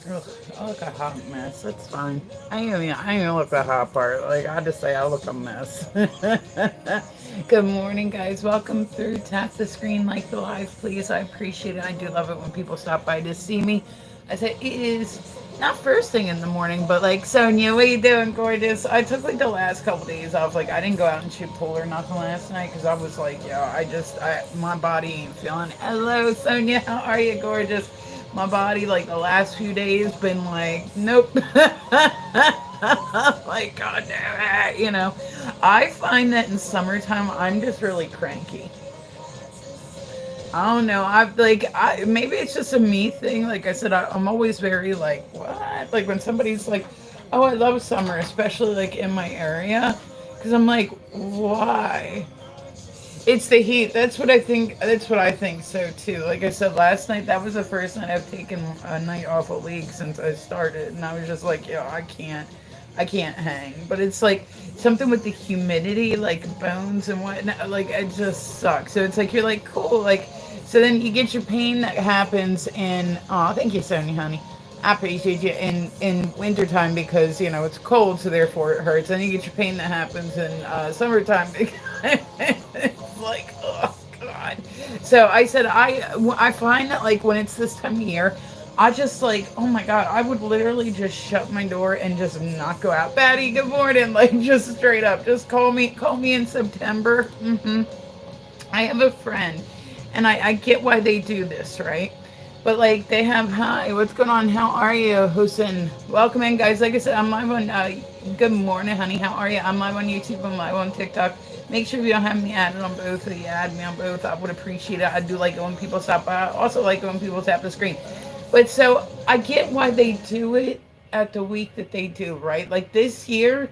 Ugh, I look a hot mess. That's fine. I ain't look the hot part. Like I just say I look a mess. Good morning, guys. Welcome through. Tap the screen, like the live, please. I appreciate it. I do love it when people stop by to see me. I said it is not first thing in the morning, but like Sonia, what you doing, gorgeous? I took like the last couple days off. Like I didn't go out and shoot pool or nothing last night because I was like, yo, my body ain't feeling. Hello, Sonia. How are you, gorgeous? My body like the last few days been like nope. Like god damn it, I find that in summertime I'm just really cranky. I don't know. I maybe it's just a me thing. Like I said, I'm always very like what? Like when somebody's like, "Oh, I love summer," especially like in my area, because I'm like, why? It's the heat. That's what I think. That's what I think so too. Like I said last night, that was the first night I've taken a night off a week since I started, and I was just like, yo, I can't hang. But it's like something with the humidity, like bones and whatnot. Like it just sucks. So it's like you're like cool, like so then you get your pain that happens in. Oh, thank you, Sonia, honey. I appreciate you in wintertime because it's cold, so therefore it hurts. Then you get your pain that happens in summertime because it's like oh god. So I said I find that like when it's this time of year, I just like oh my god, I would literally just shut my door and just not go out. Batty, good morning, like just straight up, just call me in September. I have a friend, and I get why they do this, right? But like they have, hi, what's going on? How are you, Hussein? Welcome in, guys. Like I said, I'm live on. Good morning, honey. How are you? I'm live on YouTube. I'm live on TikTok. Make sure if you don't have me added on both, that you add me on both. I would appreciate it. I do like it when people stop by. I also like it when people tap the screen. But so I get why they do it at the week that they do, right? Like this year,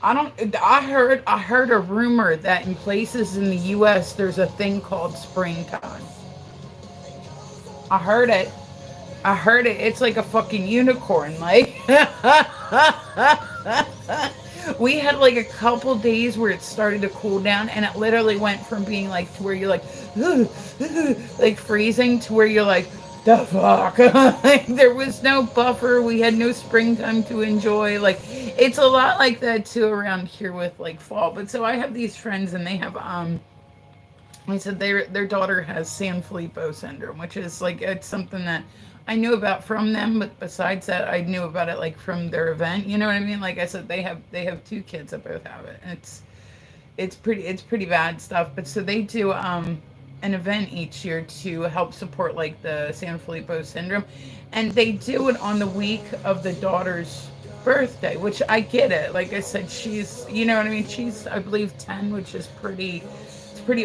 I don't. I heard a rumor that in places in the U.S. there's a thing called springtime. I heard it. I heard it. It's like a fucking unicorn. Like we had like a couple days where it started to cool down, and it literally went from being like to where you're like, like freezing to where you're like, the fuck. Like, there was no buffer. We had no springtime to enjoy. Like it's a lot like that too around here with like fall. But so I have these friends, and they have I said their daughter has Sanfilippo syndrome, which is like it's something that I knew about from them, but besides that, I knew about it like from their event. You know what I mean? Like I said, they have two kids that both have it. And it's pretty bad stuff. But so they do an event each year to help support like the Sanfilippo syndrome, and they do it on the week of the daughter's birthday, which I get it. Like I said, she's you know what I mean. She's I believe 10, which is pretty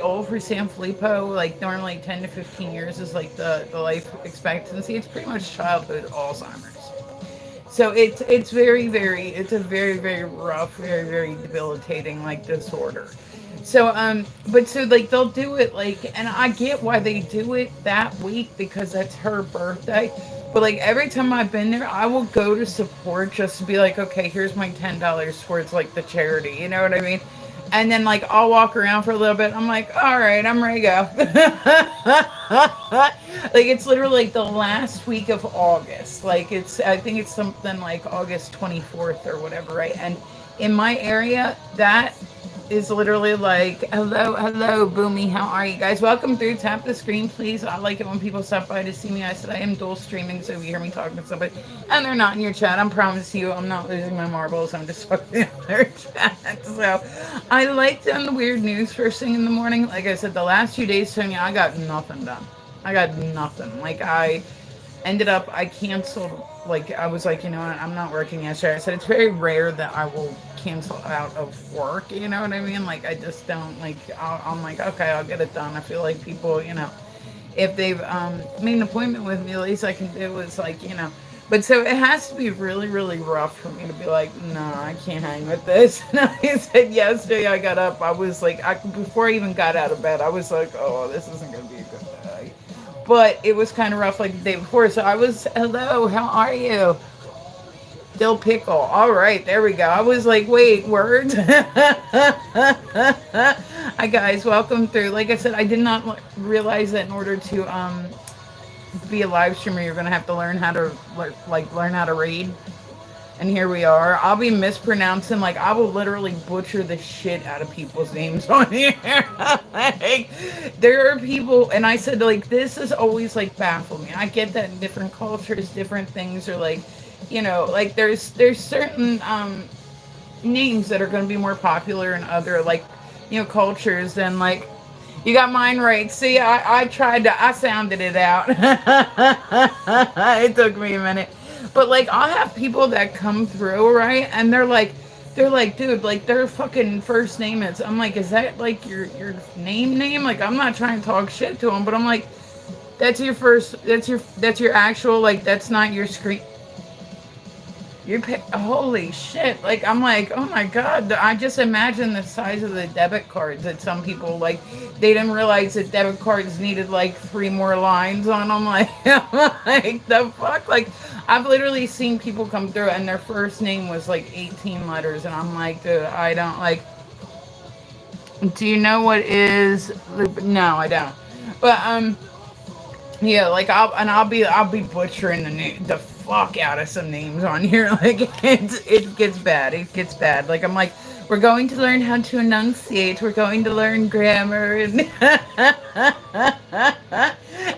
old for Sanfilippo. Like normally 10 to 15 years is like the life expectancy. It's pretty much childhood Alzheimer's. So it's it's a very very rough, very very debilitating like disorder. So but so like they'll do it like, and I get why they do it that week because that's her birthday. But like every time I've been there, I will go to support just to be like, okay, here's my $10 towards like the charity. You know what I mean? And then like I'll walk around for a little bit. I'm like, all right, I'm ready to go. Like it's literally like the last week of August. Like I think it's something like August 24th or whatever, right? And in my area, that is literally like, hello, Boomy. How are you guys? Welcome through. Tap the screen, please. I like it when people stop by to see me. I said I am dual streaming, so if you hear me talking to somebody and they're not in your chat, I promise you I'm not losing my marbles. I'm just fucking in their chat. So I like doing the weird news first thing in the morning. Like I said, the last few days, Sonia, I got nothing done. I got nothing. Like I canceled. Like I was like, you know what, I'm not working yesterday. I said it's very rare that I will cancel out of work. You know what I mean? Like I just don't like. I'm like, okay, I'll get it done. I feel like people, if they've made an appointment with me, at least I can do is like, But so it has to be really, really rough for me to be like, no, I can't hang with this. And I said yesterday I got up, I was like, before I even got out of bed, I was like, oh, this isn't going to be a good day. But it was kind of rough like the day before. So I was, hello, how are you? Dill pickle. All right, there we go. I was like, wait, words? Hi guys, welcome through. Like I said, I did not realize that in order to to be a live streamer, you're gonna have to learn how to learn how to read. And here we are. I'll be mispronouncing, like, I will literally butcher the shit out of people's names on here. Like, there are people, and I said, like, this is always, like, baffled me. I get that in different cultures, different things are, like, like, there's certain, names that are going to be more popular in other, like, cultures than, like, you got mine right. See, I sounded it out. It took me a minute. But like I'll have people that come through, right? And they're like, dude, like their fucking first name is, I'm like, is that like your name? Like I'm not trying to talk shit to them, but I'm like, that's your actual, like that's not your screen. Holy shit. Like, I'm like, oh my God. I just imagine the size of the debit cards that some people, like, they didn't realize that debit cards needed, like, 3 more lines on them. Like, like, the fuck? Like, I've literally seen people come through and their first name was, like, 18 letters. And I'm like, dude, I don't, like, do you know what is, no, I don't. But, yeah, like I'll be butchering the fuck out of some names on here. Like it gets bad. It gets bad. Like I'm like, we're going to learn how to enunciate. We're going to learn grammar, and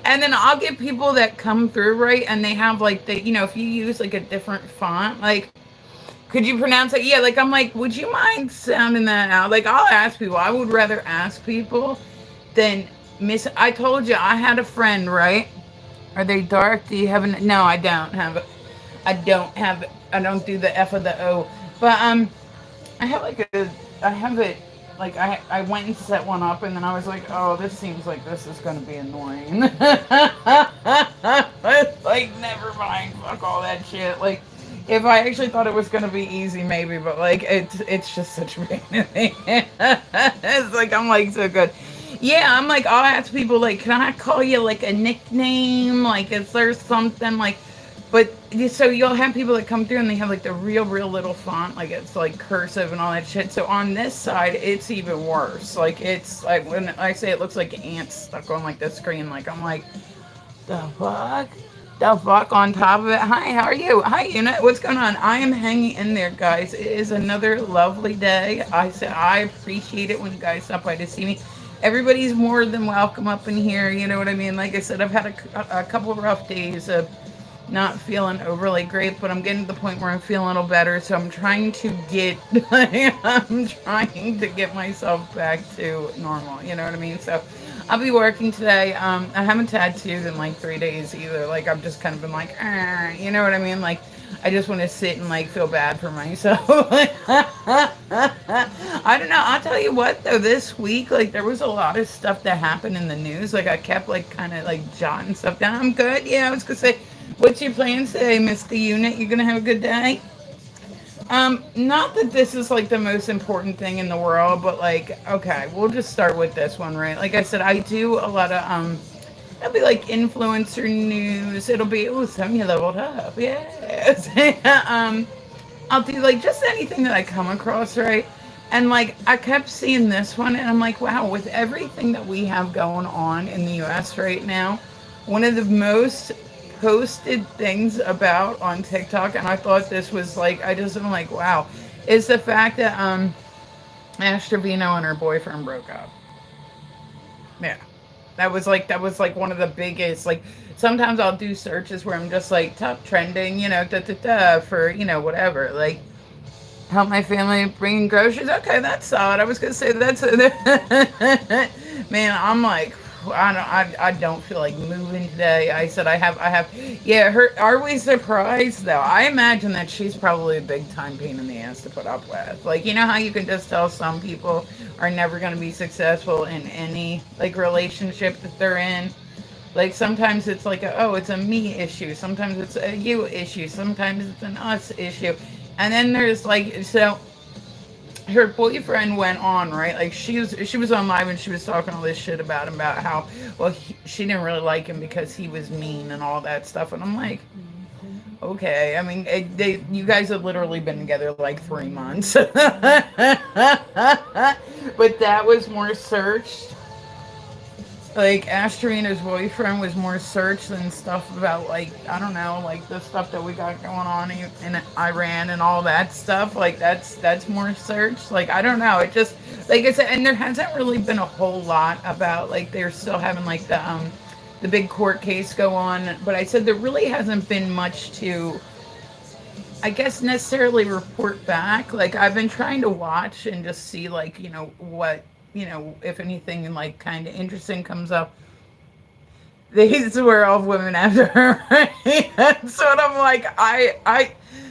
and then I'll get people that come through right, and they have like if you use like a different font, like could you pronounce it? Yeah, like I'm like, would you mind sounding that out? Like I'll ask people. I would rather ask people than I told you I had a friend, right? Are they dark? Do you have an? No, I don't have it. I don't do the F of the O. But I have like I have it. Like I went and set one up, and then I was like, oh, this seems like this is gonna be annoying. Like never mind. Fuck all that shit. Like. If I actually thought it was gonna be easy, maybe, but like it's just such a pain in the It's like I'm like so good. Yeah, I'm like I'll ask people like, can I call you like a nickname? Like, is there something like? But so you'll have people that come through and they have like the real little font, like it's like cursive and all that shit. So on this side, it's even worse. Like it's like when I say it looks like ants stuck on like the screen. Like I'm like, the fuck. The fuck on top of it. Hi, how are you? Hi, Unit. What's going on? I am hanging in there, guys. It is another lovely day. I said I appreciate it when you guys stop by to see me. Everybody's more than welcome up in here. You know what I mean? Like I said, I've had a couple of rough days of not feeling overly great, but I'm getting to the point where I'm feeling a little better. So I'm trying to get, I'm trying to get myself back to normal. You know what I mean? So I'll be working today. I haven't tattooed in like 3 days either. Like I've just kind of been like, you know what I mean? Like I just want to sit and like feel bad for myself. I don't know. I'll tell you what though, this week like there was a lot of stuff that happened in the news. Like I kept like kind of like jotting stuff down. I'm good. Yeah, I was gonna say, what's your plans today, Mr. Unit? You gonna have a good day? Not that this is like the most important thing in the world, but like, okay, we'll just start with this one, right? Like I said, I do a lot of, it'll be like influencer news. It'll be, oh, Sonia leveled up. Yes. I'll do like just anything that I come across, right? And like, I kept seeing this one and I'm like, wow, with everything that we have going on in the US right now, one of the most posted things about on TikTok, and I thought this was like, I just am like, wow, is the fact that Ash Trevino and her boyfriend broke up. Yeah, that was like one of the biggest. Like sometimes I'll do searches where I'm just like top trending, for whatever, like help my family bringing groceries. Okay, that's solid. I was gonna say that's man. I'm like, I don't feel like moving today. I said I have. Yeah, her. Are we surprised though? I imagine that she's probably a big time pain in the ass to put up with. Like you know how you can just tell some people are never going to be successful in any like relationship that they're in. Like sometimes it's like it's a me issue. Sometimes it's a you issue. Sometimes it's an us issue. And then there's like so her boyfriend went on, right? Like she was on live and she was talking all this shit about him, about how she didn't really like him because he was mean and all that stuff. And I'm like, okay. I mean, you guys have literally been together like 3 months, but that was more searched. Like Ashtarina's boyfriend was more searched than stuff about like I don't know like the stuff that we got going on in Iran and all that stuff. Like that's more searched. Like I don't know. It just like I said, and there hasn't really been a whole lot about like they're still having like the big court case go on. But I said there really hasn't been much to I guess necessarily report back. Like I've been trying to watch and just see like what if anything like kind of interesting comes up. They swear off women after her. Right? That's what I'm like.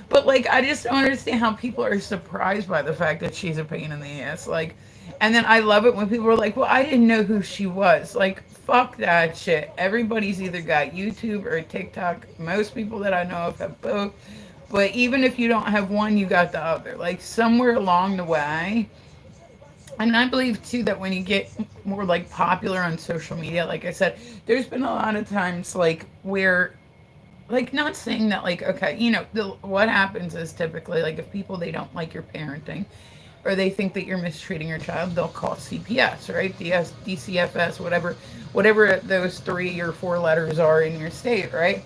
But like I just don't understand how people are surprised by the fact that she's a pain in the ass. Like, and then I love it when people are like, "Well, I didn't know who she was." Like, fuck that shit. Everybody's either got YouTube or TikTok. Most people that I know of have both. But even if you don't have one, you got the other. Like somewhere along the way, and I believe too that when you get more like popular on social media, like I said, there's been a lot of times like where like not saying that like okay, what happens is typically like if people they don't like your parenting or they think that you're mistreating your child, they'll call CPS, right? DCFS, whatever those 3 or 4 letters are in your state, right?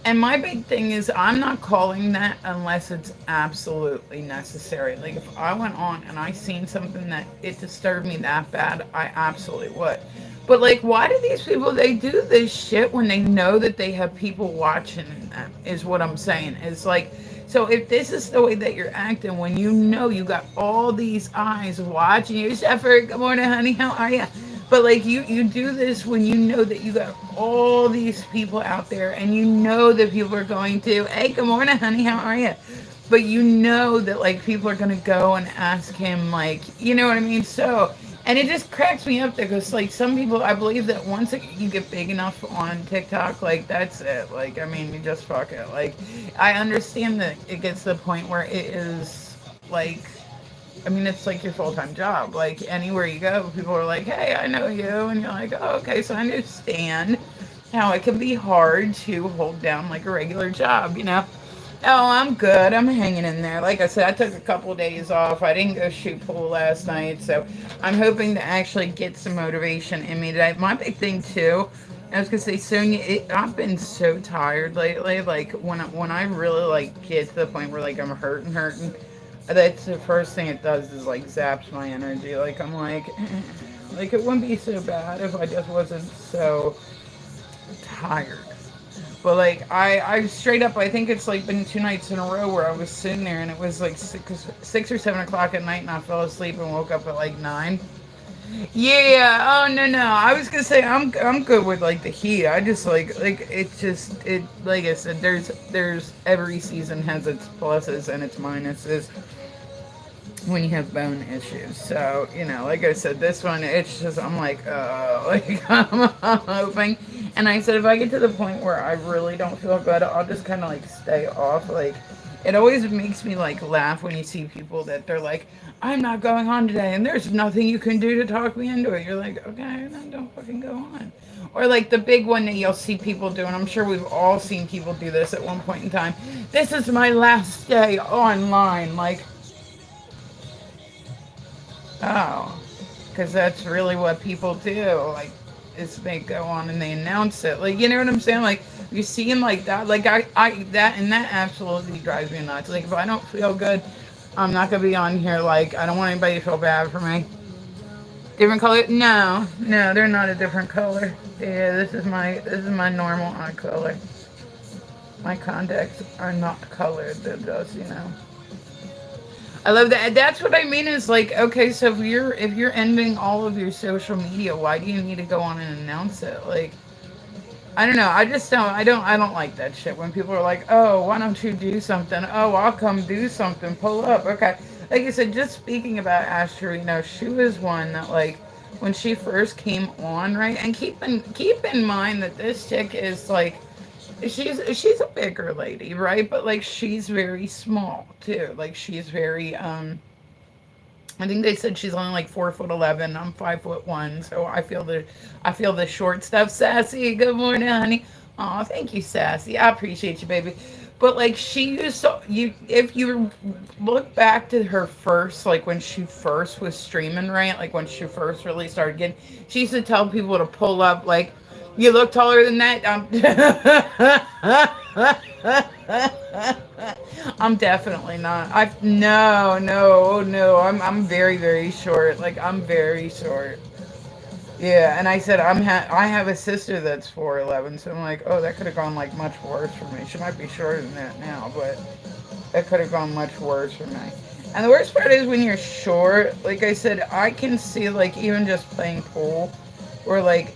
And my big thing is, I'm not calling that unless it's absolutely necessary. Like, if I went on and I seen something that it disturbed me that bad, I absolutely would. But, like, why do these people, they do this shit when they know that they have people watching them, is what I'm saying. It's like, so if this is the way that you're acting, when you know you got all these eyes watching you, Shepard, good morning, honey, how are you? But like you do this when you know that you got all these people out there, and you know that people are going to, hey, good morning, honey, how are you? But you know that like people are gonna go and ask him, like, you know what I mean? So, and it just cracks me up because like some people, I believe that once you get big enough on TikTok, like that's it. Like I mean, you just fuck it. Like I understand that it gets to the point where it is like I mean, it's like your full time job. Like anywhere you go, people are like, "Hey, I know you," and you're like, "Oh, okay." So I understand how it can be hard to hold down like a regular job. Oh, I'm good. I'm hanging in there. Like I said, I took a couple days off. I didn't go shoot pool last night, so I'm hoping to actually get some motivation in me today. My big thing too, I was gonna say, Sonia, I've been so tired lately. Like when I really like get to the point where like I'm hurting. That's the first thing it does is like zaps my energy. Like I'm like, like it wouldn't be so bad if I just wasn't so tired. But like I straight up, I think it's like been 2 nights in a row where I was sitting there and it was like 6 or 7 o'clock at night and I fell asleep and woke up at like 9. Yeah. Oh no. I was gonna say I'm good with like the heat. I just like it like I said. There's every season has its pluses and its minuses when you have bone issues. So, like I said, this one, it's just, I'm like, like, I'm hoping. And I said, if I get to the point where I really don't feel good, I'll just kind of like stay off. Like, it always makes me like laugh when you see people that they're like, I'm not going on today and there's nothing you can do to talk me into it. You're like, okay, then don't fucking go on. Or like the big one that you'll see people do, and I'm sure we've all seen people do this at one point in time. This is my last day online. Like, oh, because that's really what people do. Like, is they go on and they announce it. Like, you know what I'm saying? Like, you see him like that. Like, that absolutely drives me nuts. Like, if I don't feel good, I'm not gonna be on here. Like, I don't want anybody to feel bad for me. Different color? No, they're not a different color. Yeah, this is my normal eye color. My contacts are not colored. They're just. I love that. That's what I mean is like, okay, so if you're ending all of your social media, why do you need to go on and announce it? Like, I don't know. I just don't. I don't like that shit when people are like, oh, why don't you do something? Oh, I'll come do something. Pull up. Okay. Like I said, just speaking about Asher, she was one that like when she first came on, right? And keep in mind that this chick is like she's a bigger lady, right? But like she's very small too. Like she's very I think they said she's only like 4'11". I'm 5'1", so I feel the short stuff. Sassy, good morning, honey. Oh, thank you, Sassy. I appreciate you, baby. But like she used to, you if you look back to her first, like when she first was streaming, right? Like when she first really started getting, she used to tell people to pull up, like, you look taller than that. I'm definitely not. I no, no, no. I'm very, very short. Like I'm very short. Yeah, and I said I have a sister that's 4'11", so I'm like, oh, that could have gone like much worse for me. She might be shorter than that now, but that could have gone much worse for me. And the worst part is when you're short, like I said, I can see like even just playing pool, or like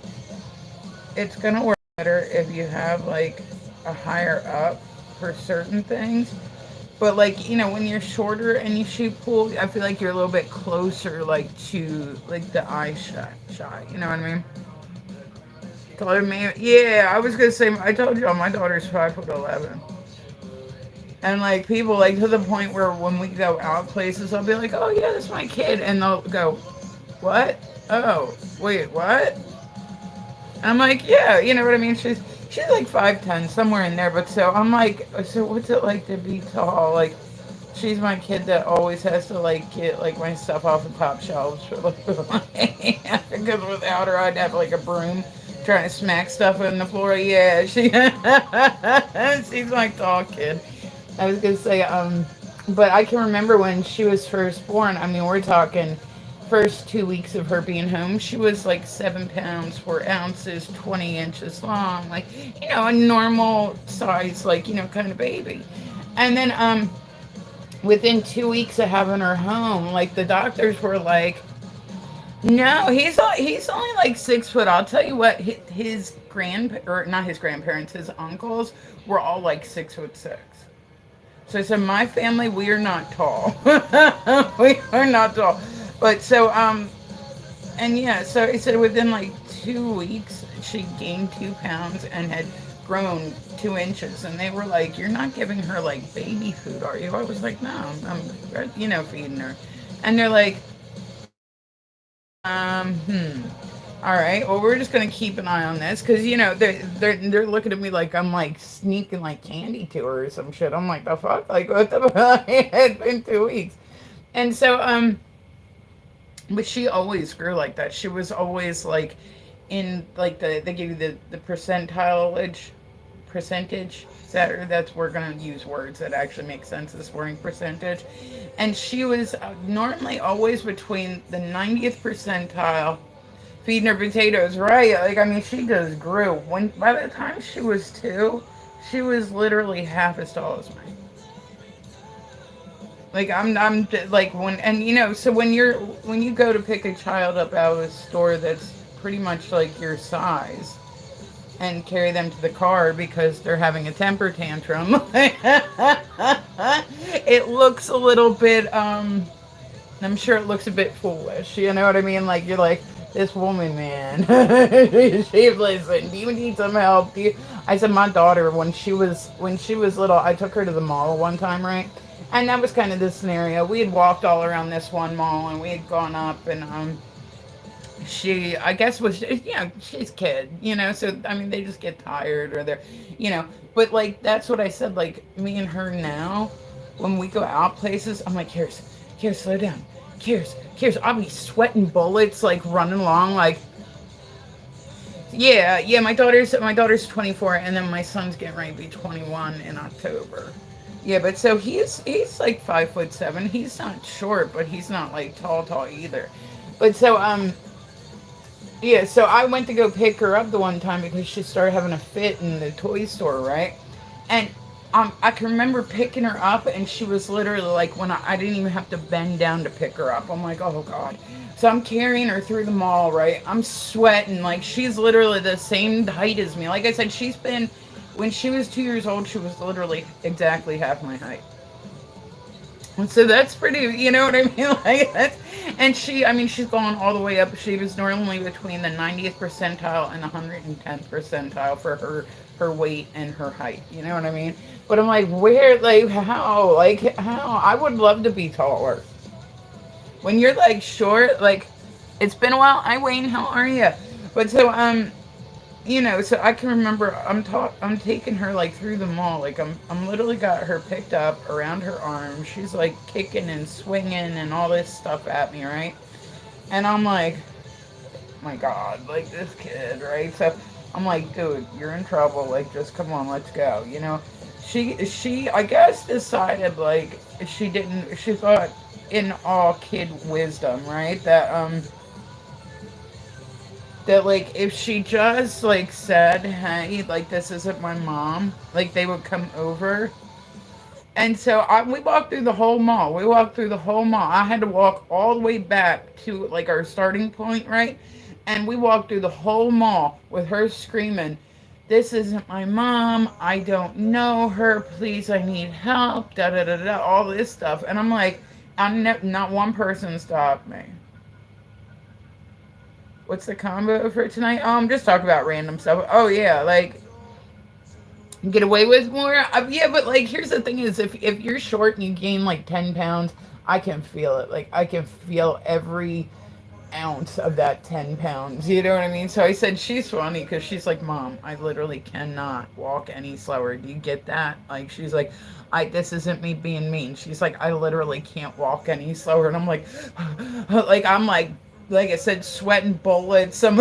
it's gonna work better if you have like a higher up for certain things. But like, when you're shorter and you shoot pool, I feel like you're a little bit closer like to like the eye shot. You know what I mean? Taller than me. Yeah, I was gonna say I told you my daughter's 5'11". And like people like to the point where when we go out places, I'll be like, oh yeah, that's my kid, and they'll go, what? Oh, wait, what? And I'm like, yeah, you know what I mean? She's like 5'10", somewhere in there. But so I'm like, so what's it like to be tall? Like, she's my kid that always has to like get like my stuff off the top shelves for like because without her I'd have like a broom trying to smack stuff on the floor. Yeah, she's my tall kid. I was gonna say, but I can remember when she was first born. I mean, we're talking first 2 weeks of her being home. She was like 7 pounds 4 ounces, 20 inches long, like a normal size, like kind of baby. And then within 2 weeks of having her home, like the doctors were like, no, he's only like 6 foot. I'll tell you what, his or not his grandparents, his uncles were all like 6'6". So I said, my family, we are not tall. We are not tall. But so, and yeah, so he said within like 2 weeks, she gained 2 pounds and had grown 2 inches. And they were like, you're not giving her like baby food, are you? I was like, no, I'm feeding her. And they're like, all right, well, we're just gonna keep an eye on this because they're looking at me like I'm like sneaking like candy to her or some shit. I'm like, the fuck, like what the fuck? It had been 2 weeks, and so but she always grew like that. She was always like in like they give you the percentage. That's we're gonna use words that actually make sense this wording percentage, and she was normally always between the 90th percentile feeding her potatoes, right? Like, I mean, she just grew. By the time she was 2, she was literally half as tall as me. Like, I'm like so when you go to pick a child up out of a store that's pretty much like your size and carry them to the car because they're having a temper tantrum, it looks a little bit, I'm sure it looks a bit foolish. You know what I mean? Like, you're like, this woman, man. She listen. Do you need some help? I said my daughter when she was little. I took her to the mall one time, right? And that was kind of the scenario. We had walked all around this one mall, and we had gone up, and she, I guess, was she's a kid, So I mean, they just get tired, or they're. But like that's what I said. Like me and her now, when we go out places, I'm like, here's, slow down. Here's, I'll be sweating bullets, like running along, like, yeah. My daughter's 24, and then my son's getting ready to be 21 in October. Yeah, but so he's like 5'7". He's not short, but he's not like tall either. But so yeah, so I went to go pick her up the one time because she started having a fit in the toy store, right? And I can remember picking her up, and she was literally like, when I didn't even have to bend down to pick her up. I'm like, oh God. So I'm carrying her through the mall, right? I'm sweating. Like, she's literally the same height as me. Like I said, when she was 2 years old, she was literally exactly half my height. And so that's pretty, you know what I mean? Like that's, and she's gone all the way up. She was normally between the 90th percentile and the 110th percentile for her weight and her height. You know what I mean? But I'm like, where, like, how? Like, how? I would love to be taller. When you're, like, short, like, it's been a while. Hi, Wayne, how are you? But so, So I can remember I'm taking her like through the mall. Like I'm literally got her picked up around her arm. She's like kicking and swinging and all this stuff at me, right? And I'm like, my God, like this kid, right? So I'm like, dude, you're in trouble. Like, just come on, let's go. She I guess decided like she thought in all kid wisdom, right? That like if she just like said, hey, like this isn't my mom, like they would come over. And so we walked through the whole mall. We walked through the whole mall. I had to walk all the way back to like our starting point, right? And we walked through the whole mall with her screaming, "This isn't my mom. I don't know her. Please, I need help." Da da da da. All this stuff, and I'm like, not one person stopped me. What's the combo for tonight? Just talk about random stuff. Oh yeah, like get away with more. Yeah, but like here's the thing: is if you're short and you gain like 10 pounds, I can feel it. Like I can feel every ounce of that 10 pounds. You know what I mean? So I said she's funny because she's like, Mom, I literally cannot walk any slower. Do you get that? Like she's like, I this isn't me being mean. She's like, I literally can't walk any slower, and I'm like, like I said, sweating bullets. We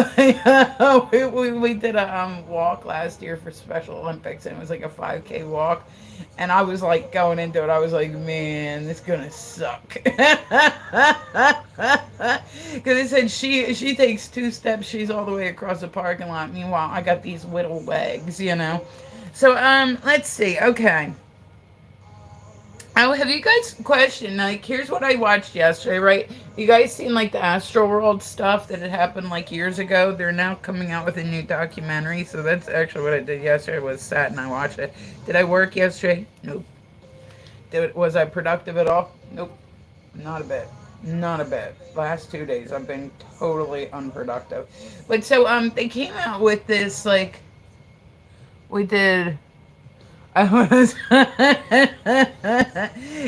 did a walk last year for Special Olympics, and it was like a 5K walk. And I was like going into it, I was like, man, this gonna suck. Because it said she takes 2 steps, she's all the way across the parking lot. Meanwhile, I got these little legs. So let's see. Okay. Oh, have you guys questioned? Like, here's what I watched yesterday, right? You guys seen like the Astro World stuff that had happened like years ago? They're now coming out with a new documentary. So that's actually what I did yesterday. Was sat and I watched it. Did I work yesterday? Nope. Was I productive at all? Nope. Not a bit. Not a bit. Last 2 days I've been totally unproductive. But so they came out with this like we did I was,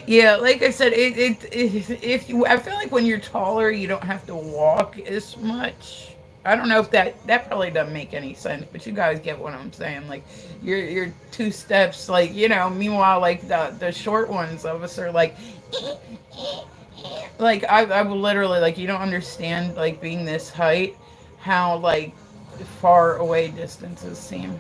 yeah, like I said, if you, I feel like when you're taller, you don't have to walk as much. I don't know if that probably doesn't make any sense, but you guys get what I'm saying. Like, you're 2 steps, like Meanwhile, like the short ones of us are like I will literally like you don't understand like being this height, how like far away distances seem.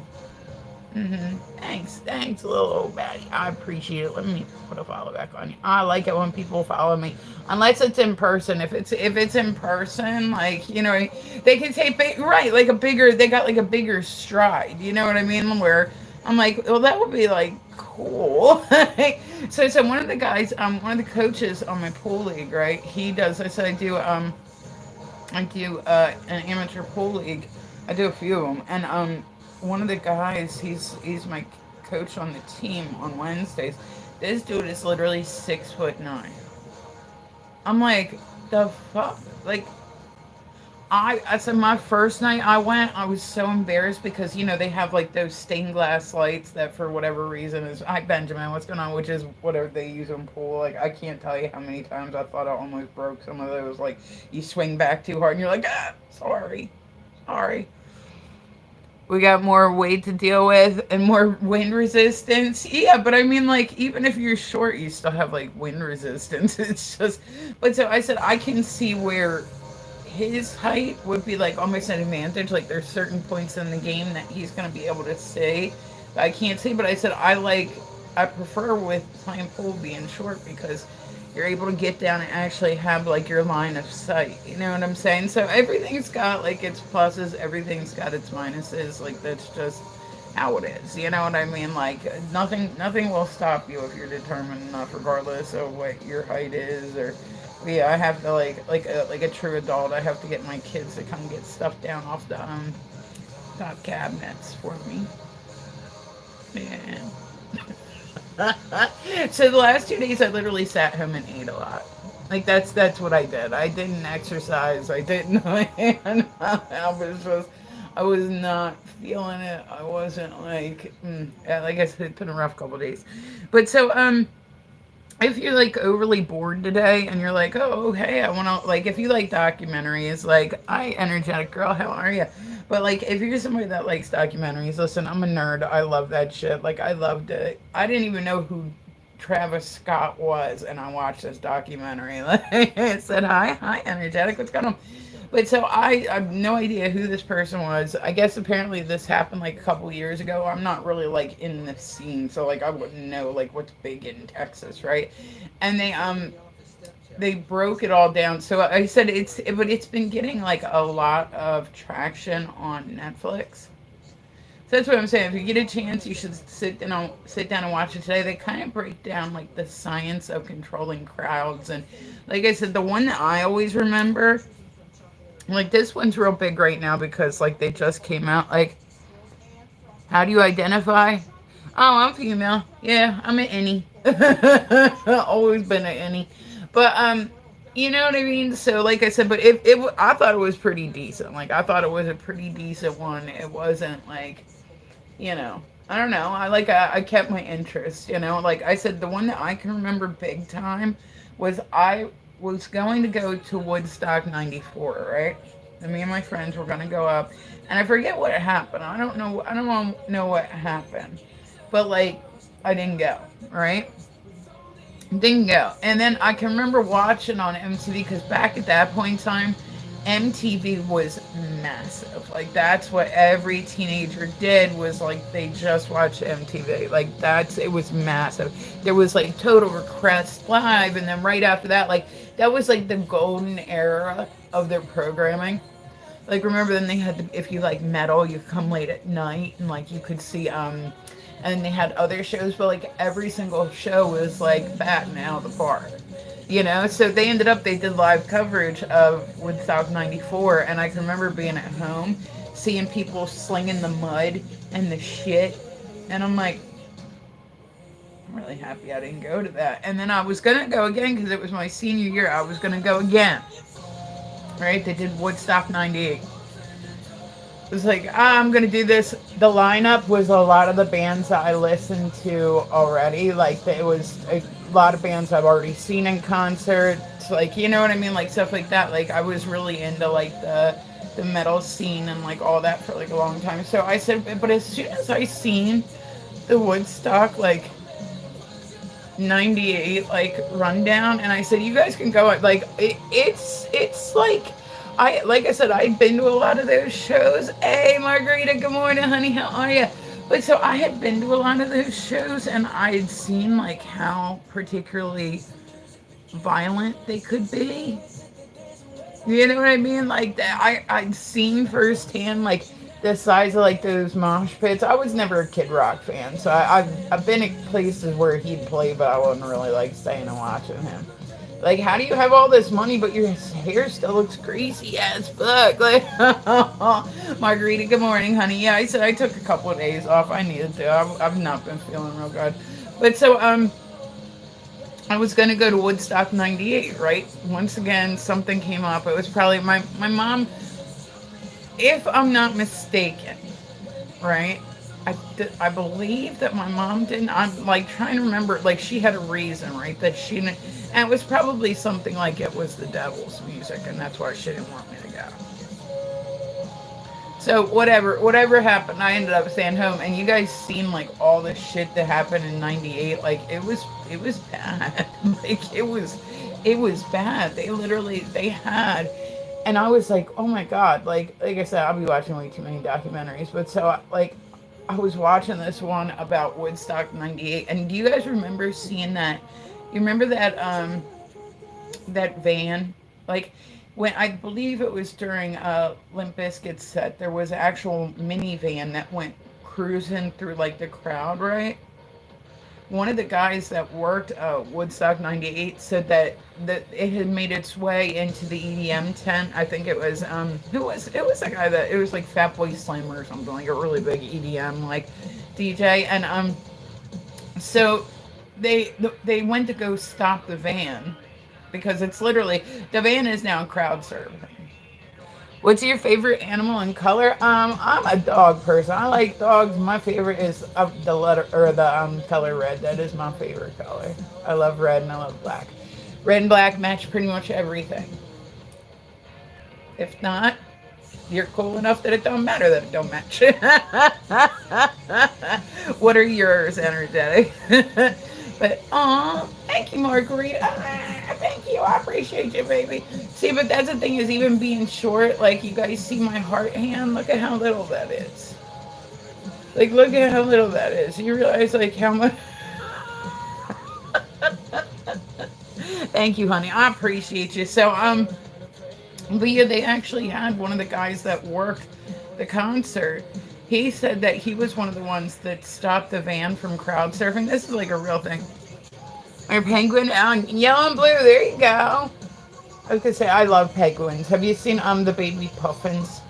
Thanks, little old baddie. I appreciate it. Let me put a follow back on you. I like it when people follow me, unless it's in person. If it's in person, like they can take right, like a bigger. They got like a bigger stride. You know what I mean? Where I'm like, well, that would be like cool. So one of the guys, one of the coaches on my pool league, right? He does. I said I do an amateur pool league. I do a few of them, and one of the guys, he's my coach on the team on Wednesdays. This dude is literally 6'9". I'm like, the fuck, like. I said my first night I went, I was so embarrassed because they have like those stained glass lights that for whatever reason is hi Benjamin, what's going on? Which is whatever they use in pool. Like I can't tell you how many times I thought I almost broke some of those. Like you swing back too hard and you're like, sorry. We got more weight to deal with and more wind resistance. Yeah, but I mean, like, even if you're short, you still have like wind resistance. It's just, but so I said, I can see where his height would be like almost an advantage. Like, there's certain points in the game that he's going to be able to see. I can't see, but I said, I prefer with playing pool being short because you're able to get down and actually have like your line of sight. You know what I'm saying? So everything's got like its pluses, everything's got its minuses. Like that's just how it is. You know what I mean? Like nothing will stop you if you're determined enough, regardless of what your height is. Or yeah, I have to like a true adult. I have to get my kids to come get stuff down off the top cabinets for me. Yeah. So the last 2 days, I literally sat home and ate a lot. Like that's what I did. I didn't exercise. I didn't. I was not feeling it. I wasn't like, yeah, like I said, it's been a rough couple days. But so if you're like overly bored today and you're like, oh hey, I want to like if you like documentaries, like hi energetic girl, how are you? But like, if you're somebody that likes documentaries, listen, I'm a nerd. I love that shit. Like, I loved it. I didn't even know who Travis Scott was, and I watched this documentary. Like, it said, "Hi, energetic. What's going on?" But so I have no idea who this person was. I guess apparently this happened like a couple years ago. I'm not really like in the scene, so like I wouldn't know like what's big in Texas, right? And they broke it all down. So I said but it's been getting like a lot of traction on Netflix. So that's what I'm saying. If you get a chance, you should sit down and watch it today. They kind of break down like the science of controlling crowds, and like I said, the one that I always remember, like this one's real big right now because like they just came out. Like, how do you identify? Oh, I'm female. Yeah, I'm an innie. Always been an innie. But you know what I mean. So like I said, but I thought it was pretty decent. Like I thought it was a pretty decent one. It wasn't like, you know, I don't know. I kept my interest. You know, like I said, the one that I can remember big time was I was going to go to Woodstock '94, right? And me and my friends were gonna go up, and I forget what happened. I don't know. I don't know what happened, but like I didn't go, right? Didn't go. And then I can remember watching on MTV because back at that point in time, MTV was massive. Like that's what every teenager did was like they just watched MTV. Like it was massive. There was like Total Request Live, and then right after that, like that was like the golden era of their programming. Like remember then they had if you like metal, you come late at night and like you could see and they had other shows, but like every single show was like batting out of the park. You know, so they did live coverage of Woodstock '94, and I can remember being at home, seeing people slinging the mud and the shit, and I'm like, I'm really happy I didn't go to that. And then I was gonna go again because it was my senior year. I was gonna go again. Right? They did Woodstock '98. It was like, I'm gonna do this. The lineup was a lot of the bands that I listened to already. Like it was a lot of bands I've already seen in concerts. Like you know what I mean, like stuff like that. Like I was really into like the metal scene and like all that for like a long time. So I said, but as soon as I seen the Woodstock like '98 like rundown, and I said, you guys can go. Like it's like. Like I said, I'd been to a lot of those shows. Hey, Margarita, good morning, honey. How are you? But so I had been to a lot of those shows, and I had seen like how particularly violent they could be. You know what I mean? Like that, I'd seen firsthand like the size of like those mosh pits. I was never a Kid Rock fan, so I've been at places where he'd play, but I wasn't really like staying and watching him. Like, how do you have all this money, but your hair still looks greasy as fuck? Like, Margarita, good morning, honey. Yeah, I said I took a couple of days off. I needed to. I've not been feeling real good. But so, I was going to go to Woodstock '98, right? Once again, something came up. It was probably my mom, if I'm not mistaken, right? I believe that my mom didn't. I'm like trying to remember. Like she had a reason, right? That she didn't, and it was probably something like it was the devil's music, and that's why she didn't want me to go. So whatever happened, I ended up staying home. And you guys seen like all the shit that happened in '98. Like it was bad. Like it was bad. They had. And I was like, oh my God, like I said, I'll be watching way too many documentaries. But so like I was watching this one about Woodstock '98, and do you guys remember seeing that? You remember that van? Like when I believe it was during Limp Bizkit's set, there was an actual minivan that went cruising through like the crowd, right? One of the guys that worked Woodstock '98 said that it had made its way into the EDM tent. I think it was it was a guy that it was like Fatboy Slim or something, like a really big EDM like DJ. And so they went to go stop the van because it's literally the van is now crowd serving. What's your favorite animal and color? I'm a dog person. I like dogs. My favorite is the letter or the color red. That is my favorite color. I love red and I love black. Red and black match pretty much everything. If not, You're cool enough that it don't matter that it don't match. What are yours, energetic? But thank you, Margarita. Thank you. I appreciate you, baby. See, but that's the thing is even being short, like you guys see my heart hand. Look at how little that is. Like look at how little that is. You realize like how much. Thank you, honey. I appreciate you. So but yeah, they actually had one of the guys that worked the concert. He said that he was one of the ones that stopped the van from crowd surfing. This is like a real thing. Our penguin on yellow and blue. There you go. I was gonna say I love penguins. Have you seen the baby puffins?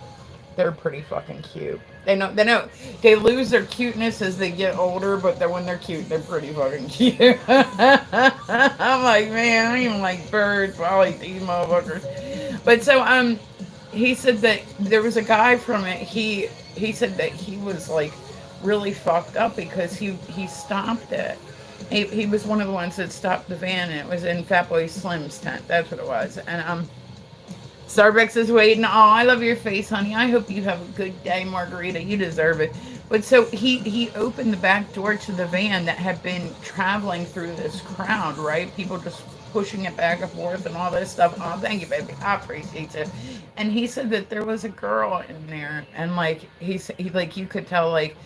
They're pretty fucking cute. They lose their cuteness as they get older, but then when they're cute, they're pretty fucking cute. I'm like, man, I don't even like birds, but I like these motherfuckers. But so he said that there was a guy from it. He said that he was like really fucked up because he stopped it. He was one of the ones that stopped the van, and it was in Fatboy Slim's tent. That's what it was. And Starbucks is waiting. Oh, I love your face, honey. I hope you have a good day, Margarita. You deserve it. But so he opened the back door to the van that had been traveling through this crowd, right? People just pushing it back and forth and all this stuff. Oh, thank you, baby. I appreciate it. And he said that there was a girl in there, and like he like you could tell like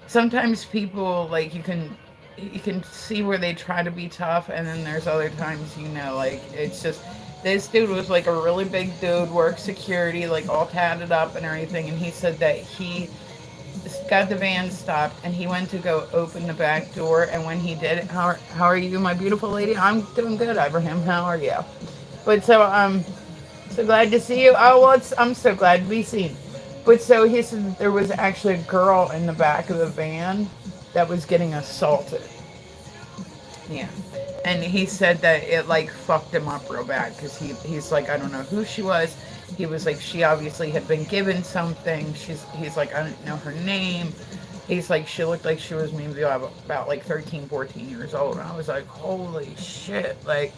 sometimes people like you can see where they try to be tough, and then there's other times like it's just this dude was like a really big dude, worked security, like all tatted up and everything. And he said that he got the van stopped and he went to go open the back door. And when he did, how are you, my beautiful lady? I'm doing good, Ibrahim. How are you? But so I'm so glad to see you. Oh, well, I'm so glad to be seen. But so he said that there was actually a girl in the back of the van that was getting assaulted. Yeah. And he said that it like fucked him up real bad because he's like, I don't know who she was. He was like, she obviously had been given something. He's like, I don't know her name. He's like, she looked like she was maybe about like 13, 14 years old. And I was like, holy shit. Like,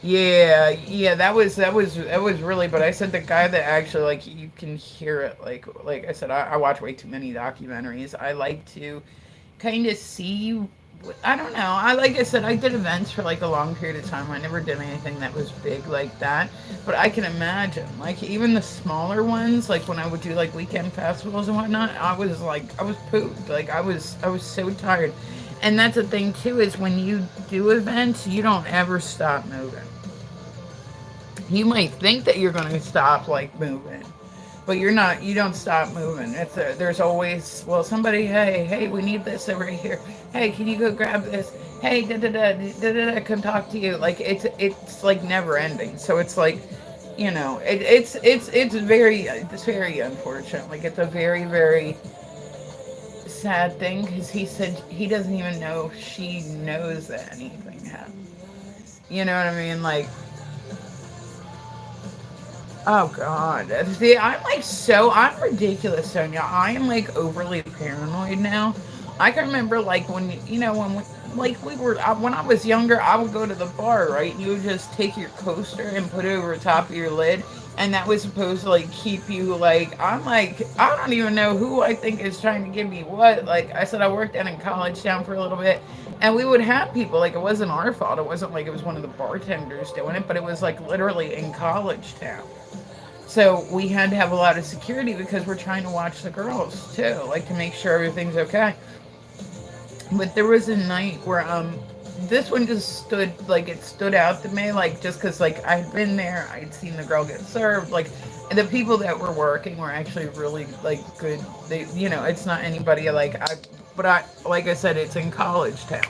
yeah, that was really, but I said the guy that actually like you can hear it like I said, I watch way too many documentaries. I like to kind of see. I don't know. Like I said, I did events for like a long period of time. I never did anything that was big like that. But I can imagine, like even the smaller ones, like when I would do like weekend festivals and whatnot, I was pooped. Like I was so tired. And that's the thing too is when you do events, you don't ever stop moving. You might think that you're going to stop like moving, but you're not. You don't stop moving. There's always somebody. Hey, we need this over here. Hey, can you go grab this? Hey, da da da da da da. Come talk to you. Like it's like never ending. So it's like, it's very unfortunate. Like it's a very very sad thing because he said he doesn't even know if she knows that anything happened. You know what I mean? Like. Oh God! See, I'm ridiculous, Sonia. I am like overly paranoid now. I can remember like when when I was younger, I would go to the bar, right? And you would just take your coaster and put it over the top of your lid, and that was supposed to like keep you like. I'm like I don't even know who I think is trying to give me what. Like I said, I worked down in College Town for a little bit, and we would have people like it wasn't our fault. It wasn't like it was one of the bartenders doing it, but it was like literally in College Town. So we had to have a lot of security because we're trying to watch the girls too, like to make sure everything's okay. But there was a night where this one just stood out to me, like just because like I'd been there, I'd seen the girl get served, like and the people that were working were actually really like good. They it's not anybody like I said, it's in College Town.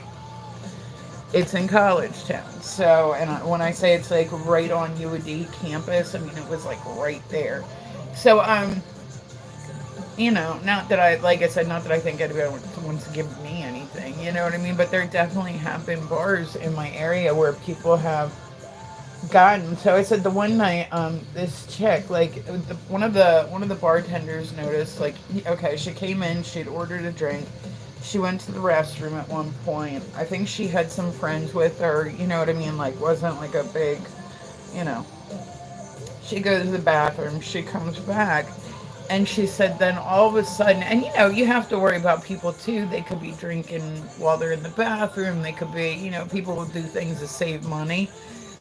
It's in College Town. So, and when I say it's like right on UAD campus, I mean it was like right there. So, not that like I said, not that I think anybody wants to give me anything, you know what I mean? But there definitely have been bars in my area where people have gotten. So I said the one night, this chick, like one of the bartenders noticed, like, okay, she came in, she'd ordered a drink. She went to the restroom at one point. I think she had some friends with her, you know what I mean? Like, wasn't like a big, you know. She goes to the bathroom. She comes back. And she said then all of a sudden, and you have to worry about people too. They could be drinking while they're in the bathroom. They could be, people will do things to save money.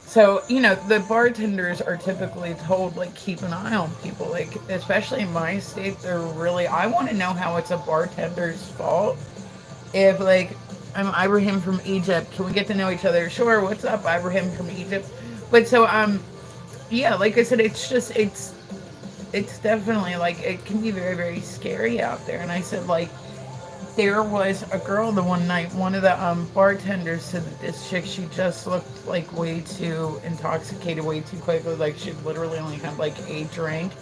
So, the bartenders are typically told, like, keep an eye on people. Like, especially in my state, they're really, I want to know how it's a bartender's fault. If, like, I'm Ibrahim from Egypt, can we get to know each other? Sure, what's up, Ibrahim from Egypt? But so, yeah, like I said, it's definitely, like, it can be very, very scary out there. And I said, like, there was a girl the one night, one of the bartenders said that this chick, she just looked like way too intoxicated, way too quickly, like she literally only had like a drink.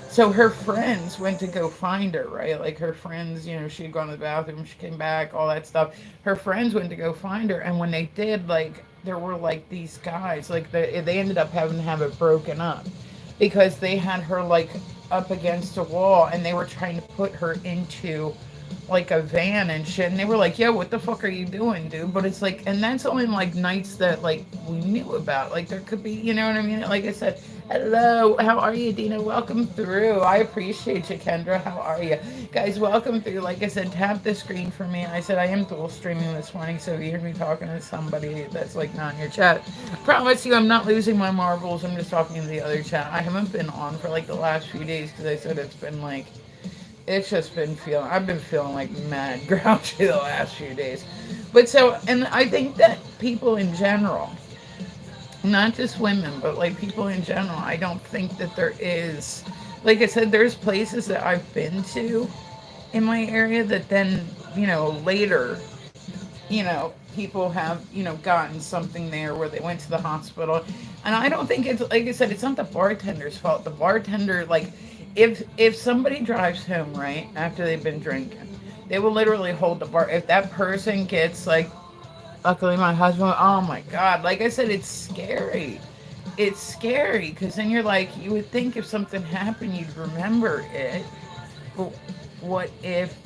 So her friends went to go find her, right? Like her friends, she had gone to the bathroom, she came back, all that stuff. Her friends went to go find her, and when they did, like, there were like these guys, like they ended up having to have it broken up because they had her like up against a wall and they were trying to put her into like a van and shit, and they were like, yo, what the fuck are you doing, dude? But it's like, and that's only like nights that like we knew about. Like there could be, you know what I mean? Like I said, hello, how are you, Dina? Welcome through. I appreciate you, Kendra. How are you guys? Welcome through. Like I said, tap the screen for me. I said I am dual streaming this morning, so if you hear me talking to somebody that's like not in your chat, promise you I'm not losing my marbles. I'm just talking to the other chat. I haven't been on for like the last few days because I said it's been like, it's just been I've been feeling like mad grouchy the last few days. But so, and I think that people in general, not just women, but like people in general, I don't think that there is, like I said, there's places that I've been to in my area that then, later, people have, gotten something there where they went to the hospital. And I don't think it's, like I said, it's not the bartender's fault. The bartender, like, if somebody drives home, right, after they've been drinking, they will literally hold the bar. If that person gets, like, luckily my husband, oh my God, like I said, it's scary. It's scary because then you're like, you would think if something happened, you'd remember it. But what if,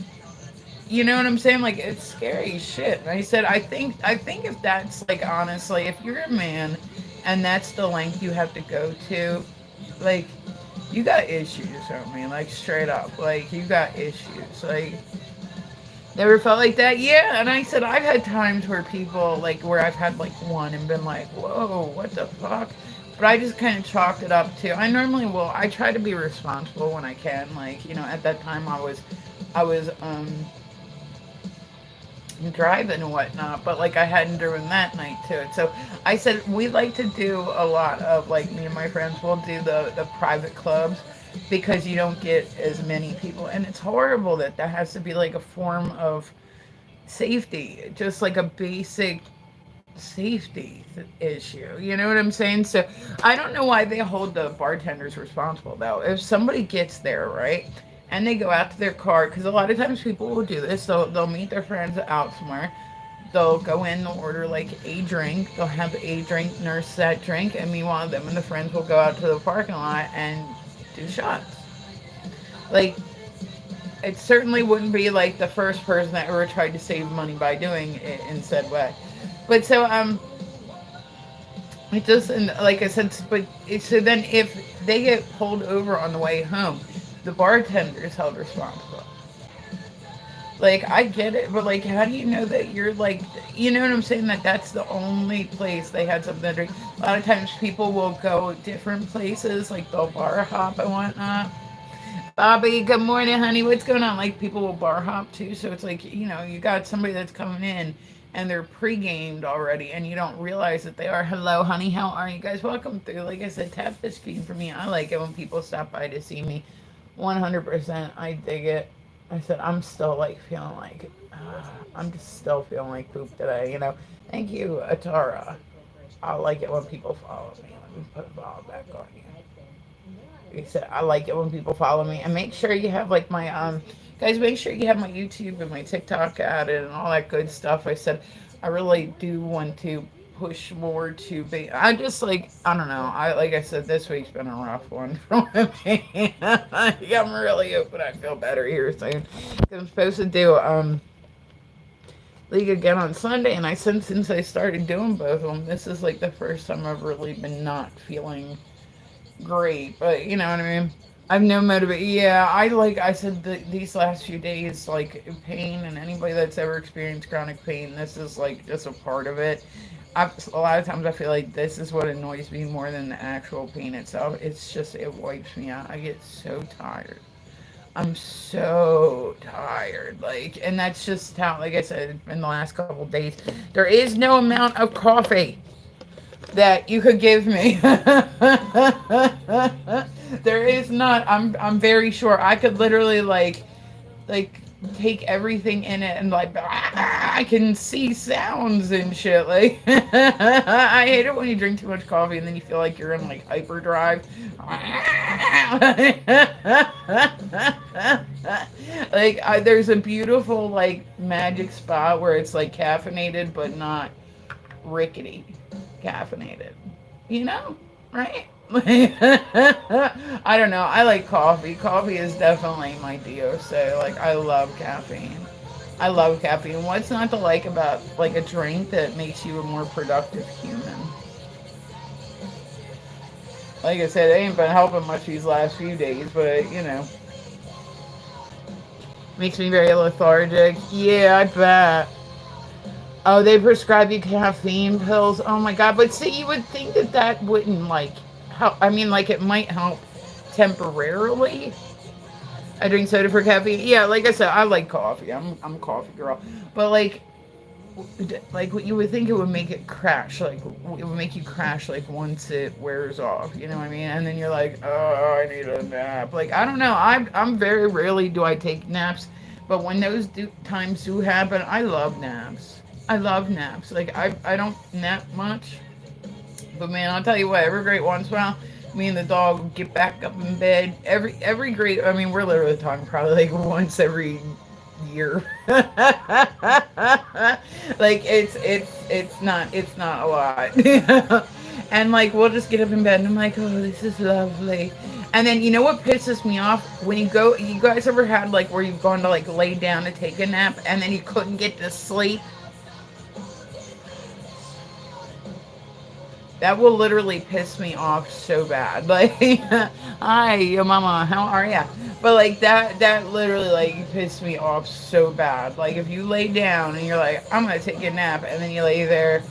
you know what I'm saying? Like, it's scary shit. And I said, I think if that's like, honestly, if you're a man and that's the length you have to go to, like, you got issues, homie. Like, straight up. Like, you got issues. Like, never felt like that? Yeah. And I said, I've had times where people, like, where I've had, like, one and been like, whoa, what the fuck? But I just kind of chalked it up to, I normally will, I try to be responsible when I can. Like, at that time I was driving and whatnot, but like I hadn't driven that night to it. So I said we like to do a lot of, like, me and my friends will do the private clubs because you don't get as many people, and it's horrible that that has to be like a form of safety, just like a basic safety issue. You know what I'm saying? So I don't know why they hold the bartenders responsible though. If somebody gets there, right, and they go out to their car, because a lot of times people will do this. So they'll meet their friends out somewhere. They'll go in, they'll order like a drink. They'll have a drink, nurse that drink, and meanwhile, them and the friends will go out to the parking lot and do shots. Like, it certainly wouldn't be like the first person that ever tried to save money by doing it in said way. But so it just, and like I said, but so then if they get pulled over on the way home, the bartender is held responsible. Like, I get it, but like, how do you know that you're like, you know what I'm saying? That that's the only place they had something to drink. A lot of times people will go different places, like they'll bar hop and whatnot. Bobby, good morning, honey. What's going on? Like, people will bar hop too, so it's like, you got somebody that's coming in and they're pre-gamed already, and you don't realize that they are. Hello, honey. How are you guys? Welcome through. Like I said, tap the screen for me. I like it when people stop by to see me. 100%. I dig it. I said, I'm still like feeling like, I'm just still feeling like poop today, Thank you, Atara. I like it when people follow me. Let me put a follow back on you. He said, I like it when people follow me. And make sure you have like my, guys, make sure you have my YouTube and my TikTok added and all that good stuff. I said, I really do want to push more to be, I just like, I don't know. Like I said, this week's been a rough one for me. I'm really hoping I feel better here soon. I'm supposed to do, league again on Sunday, and I said since I started doing both of them, this is like the first time I've really been not feeling great, but you know what I mean. I've no motivation. Yeah, I said these last few days, like pain, and anybody that's ever experienced chronic pain, this is like just a part of it. A lot of times I feel like this is what annoys me more than the actual pain itself. It's just, it wipes me out. I get so tired. I'm so tired. Like, and that's just how, like I said, in the last couple of days, there is no amount of coffee that you could give me. There is not. I'm very sure I could literally like take everything in it and like I can see sounds and shit. Like I hate it when you drink too much coffee and then you feel like you're in like hyperdrive. Like there's a beautiful like magic spot where it's like caffeinated but not rickety caffeinated, you know, right? I don't know. I like coffee. Coffee is definitely my deal. So like, I love caffeine. I love caffeine. What's not to like about like a drink that makes you a more productive human? Like I said, it ain't been helping much these last few days, but you know, makes me very lethargic. Yeah, I bet. Oh, they prescribe you caffeine pills. Oh my god! But see, you would think that that wouldn't like help. I mean, like it might help temporarily. I drink soda for caffeine. Yeah, like I said, I like coffee. I'm a coffee girl. But like what you would think it would make it crash. Like it would make you crash like once it wears off. You know what I mean? And then you're like, oh, I need a nap. Like I don't know. I'm very rarely do I take naps, but when those times do happen, I love naps. I love naps. Like I don't nap much, but man, I'll tell you what. Every great once in a while, me and the dog get back up in bed. Every great. I mean, we're literally talking probably like once every year. Like it's not a lot. And like we'll just get up in bed and I'm like, oh, this is lovely. And then you know what pisses me off when you guys ever had like where you've gone to like lay down to take a nap and then you couldn't get to sleep. That will literally piss me off so bad. Like, hi, yo mama, how are ya? But like that literally like pissed me off so bad. Like if you lay down and you're like, I'm gonna take a nap, and then you lay there,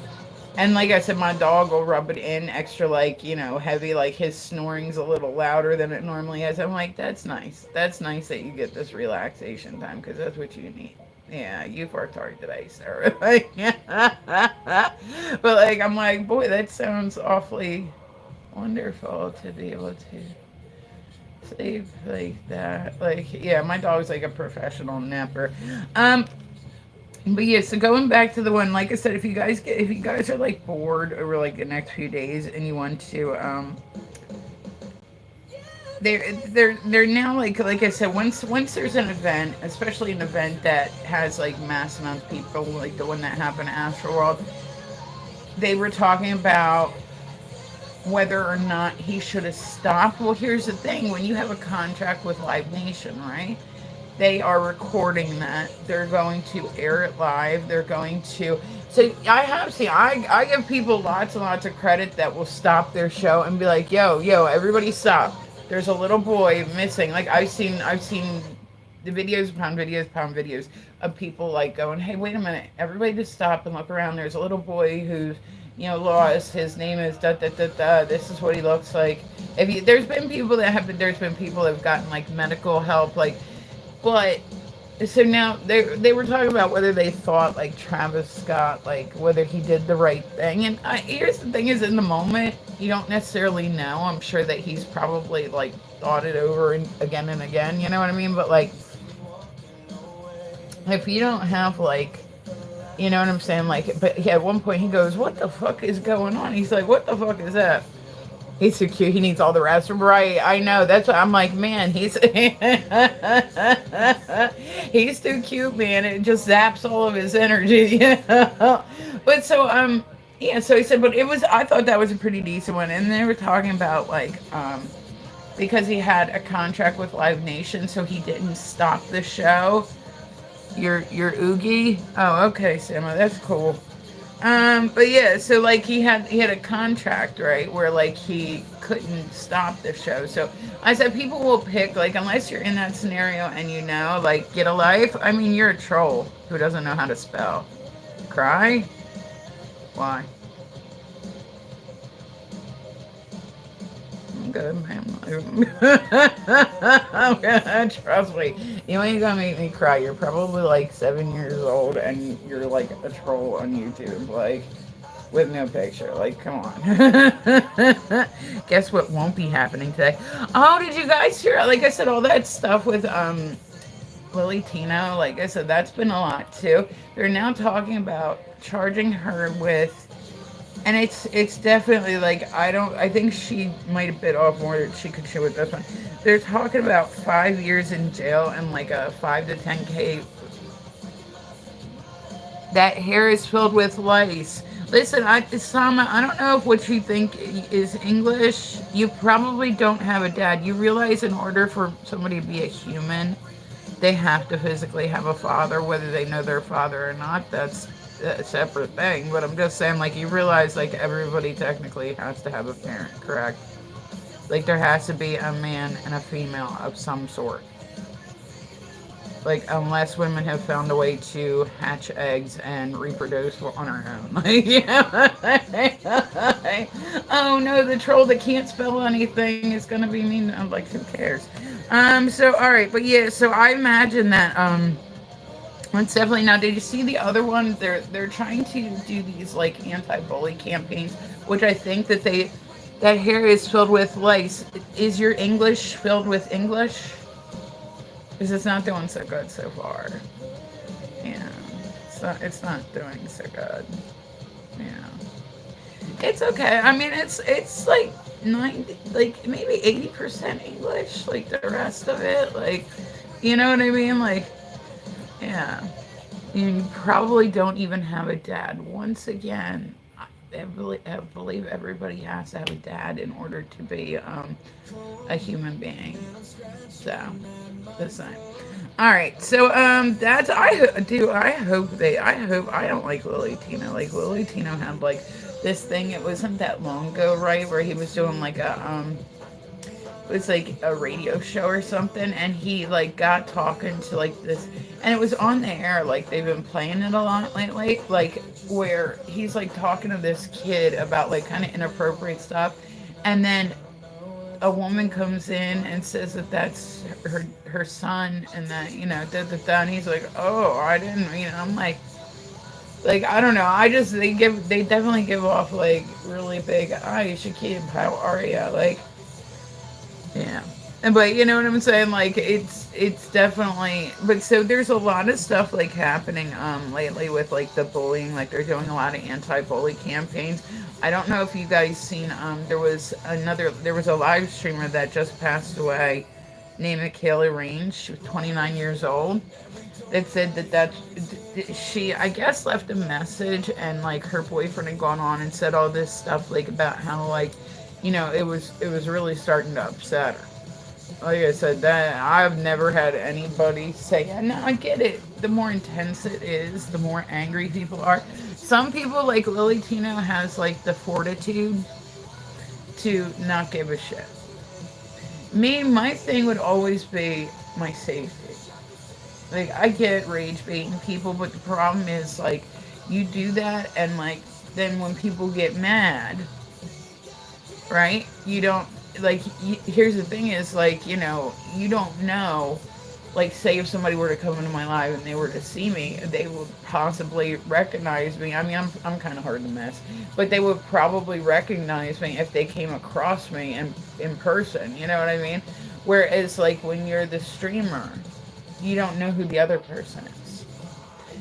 and like I said, my dog will rub it in extra like, you know, heavy, like his snoring's a little louder than it normally is. I'm like, that's nice. That's nice that you get this relaxation time because that's what you need. Yeah, you've worked hard today, sir. But like, I'm like, boy, that sounds awfully wonderful to be able to sleep like that. Like, yeah, my dog's like a professional napper. But yeah, so going back to the one, like I said, if you guys are like bored over like the next few days and you want to they're now like I said, once there's an event, especially an event that has like mass amounts of people, like the one that happened at Astroworld, they were talking about whether or not he should have stopped. Well, here's the thing: when you have a contract with Live Nation, right? They are recording that. They're going to air it live. They're going to. So I have seen. I give people lots and lots of credit that will stop their show and be like, yo, everybody stop. There's a little boy missing. Like I've seen the videos upon videos upon videos of people like going, hey, wait a minute, everybody just stop and look around. There's a little boy who's, you know, lost. His name is da da da da. This is what he looks like. There's been people that have gotten like medical help, like, but. So now they were talking about whether they thought like Travis Scott, like whether he did the right thing. And here's the thing: is in the moment you don't necessarily know. I'm sure that he's probably like thought it over and again. You know what I mean? But like, if you don't have like, you know what I'm saying? Like, but at one point he goes, "What the fuck is going on?" He's like, "What the fuck is that?" He's so cute. He needs all the rest. Right. I know. That's what I'm like, man, he's he's too cute, man. It just zaps all of his energy. But so, yeah, so he said, but I thought that was a pretty decent one. And they were talking about like, because he had a contract with Live Nation, so he didn't stop the show. Your Oogie? Oh, okay, Samma, that's cool. But yeah, so like he had a contract, right, where like he couldn't stop the show. So I said people will pick like unless you're in that scenario and you know like get a life. I mean, you're a troll who doesn't know how to spell. Cry? Why? I'm good, man. Trust me. You ain't gonna make me cry. You're probably like 7 years old and you're like a troll on YouTube. Like, with no picture. Like, come on. Guess what won't be happening today? Oh, did you guys hear? Like I said, all that stuff with Lily Tino. Like I said, that's been a lot too. They're now talking about charging her with, and it's definitely like I think she might have bit off more than she could chew with this one. They're talking about 5 years in jail and like a 5 to 10K. That hair is filled with lice. Listen, Sama, I don't know if what you think is English. You probably don't have a dad. You realize in order for somebody to be a human, they have to physically have a father, whether they know their father or not. That's a separate thing. But I'm just saying, like, you realize, like, everybody technically has to have a parent, correct? Like, there has to be a man and a female of some sort. Like, unless women have found a way to hatch eggs and reproduce on our own. Like, yeah. Oh no, the troll that can't spell anything is gonna be mean. I'm like, who cares? So all right, but yeah, so I imagine that it's definitely now. Did you see the other one? They're trying to do these like anti-bully campaigns, which I think that that hair is filled with lice. Is your English filled with English? Because it's not doing so good so far. Yeah, it's not doing so good. Yeah, it's okay. I mean, it's like 90, like maybe 80% English. Like the rest of it, like you know what I mean? Like yeah, you probably don't even have a dad. Once again, I believe everybody has to have a dad in order to be a human being. So, the same. All right, so that's I hope I don't like Lily Tino. Like Lily Tino had like this thing. It wasn't that long ago, right, where he was doing like it was like a radio show or something, and he like got talking to like this, and it was on the air. Like they've been playing it a lot lately, like where he's like talking to this kid about like kind of inappropriate stuff, and then a woman comes in and says that that's her son, and that and he's like, oh, I didn't, I'm like I don't know. I just they definitely give off like really big, hi Shakib, how are you, like yeah. But you know what I'm saying? Like it's definitely, but so there's a lot of stuff like happening lately with like the bullying. Like they're doing a lot of anti-bully campaigns. I don't know if you guys seen there was a live streamer that just passed away named Michaela Range. She was 29 years old. That said that she I guess left a message, and like her boyfriend had gone on and said all this stuff like about how like it was really starting to upset her. Like I said, that I've never had anybody say, yeah, no, I get it. The more intense it is, the more angry people are. Some people, like Lily Tino, has like the fortitude to not give a shit. Me, my thing would always be my safety. Like, I get rage baiting people, but the problem is, like, you do that, and like, then when people get mad, right? You don't like. Here's the thing: is like you don't know. Like, say if somebody were to come into my life and they were to see me, they would possibly recognize me. I mean, I'm kind of hard to miss, but they would probably recognize me if they came across me in person. You know what I mean? Whereas, like when you're the streamer, you don't know who the other person is.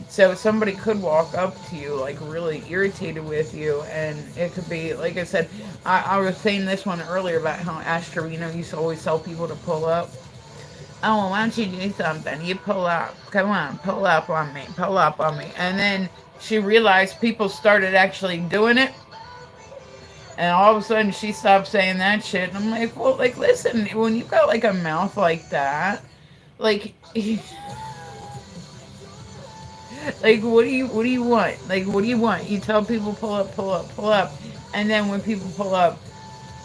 So somebody could walk up to you like really irritated with you, and it could be like I said. I was saying this one earlier about how Asher, used to always tell people to pull up. Oh, why don't you do something? You pull up. Come on, pull up on me. Pull up on me. And then she realized people started actually doing it, and all of a sudden she stopped saying that shit. And I'm like, well, like listen, when you got like a mouth like that, like. Like, what do you want? Like, what do you want? You tell people pull up, pull up, pull up, and then when people pull up,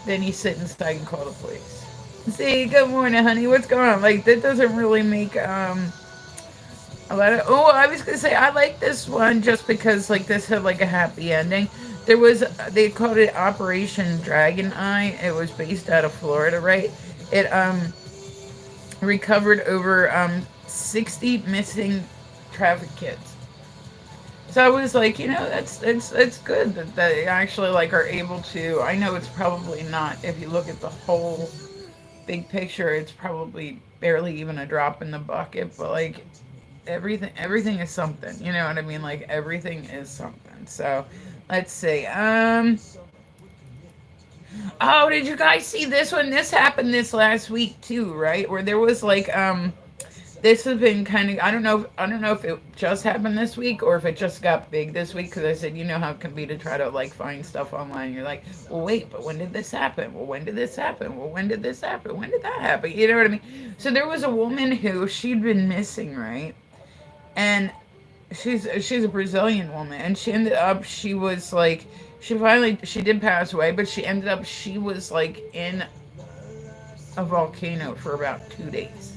then you sit inside and call the police. See, good morning, honey. What's going on? Like, that doesn't really make a lot of. Oh, I was gonna say I like this one just because like this had like a happy ending. There was they called it Operation Dragon Eye. It was based out of Florida, right? It recovered over 60 missing traffic kids. So I was like, that's good that they actually like are able to. I know it's probably not if you look at the whole big picture, it's probably barely even a drop in the bucket, but like everything is something. You know what I mean? Like everything is something. So let's see. Oh, did you guys see this one? This happened this last week too, right? Where there was like this has been kind of I don't know if it just happened this week or if it just got big this week because I said you know how it can be to try to like find stuff online. You're like, well, wait, but when did this happen? Well, when did this happen? Well, when did this happen? When did that happen? You know what I mean? So there was a woman who she'd been missing, right? And she's a Brazilian woman, and she ended up she was like she did pass away, but she ended up she was like in a volcano for about 2 days.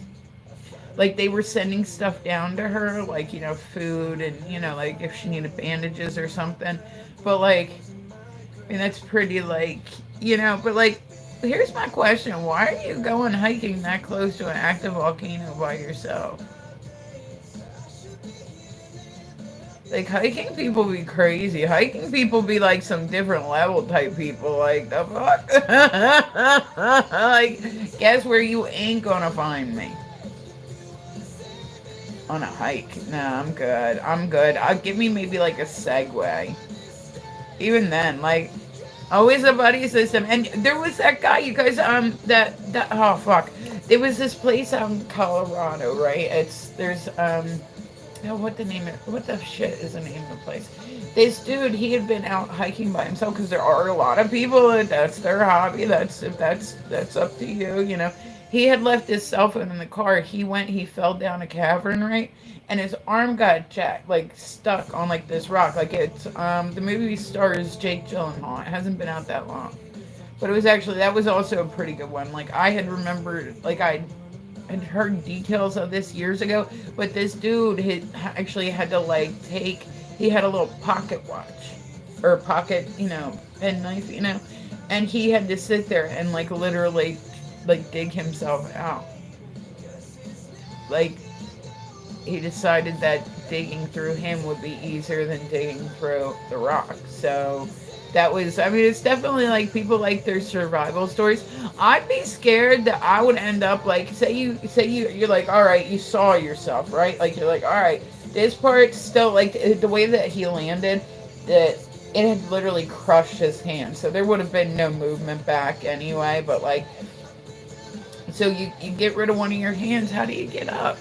Like they were sending stuff down to her, like food and like if she needed bandages or something. But like, I mean that's pretty like But like, here's my question: why are you going hiking that close to an active volcano by yourself? Like hiking people be crazy. Hiking people be like some different level type people. Like the fuck. Like guess where you ain't gonna find me on a hike. Nah, I'm good. I'm good. I'll give me maybe like a Segway. Even then, like always a buddy system. And there was that guy, you guys. That oh fuck. There was this place out in Colorado, right? There's oh, what the shit is the name of the place? This dude, he had been out hiking by himself because there are a lot of people that's their hobby. That's up to you, He had left his cell phone in the car. He fell down a cavern, right? And his arm got jacked, like stuck on like this rock. Like it's the movie stars Jake Gyllenhaal. It hasn't been out that long. But that was also a pretty good one. Like I had remembered, like I'd heard details of this years ago, but this dude had actually had to like he had a little pocket watch or pocket, penknife, and he had to sit there and like literally like dig himself out. Like he decided that digging through him would be easier than digging through the rock. So that was, I mean, it's definitely like people like their survival stories. I'd be scared that I would end up like, you're like, all right, you saw yourself, right? Like, you're like, all right, this part still, like, the way that he landed, that it had literally crushed his hand. So there would have been no movement back anyway, but like, so you get rid of one of your hands, how do you get up?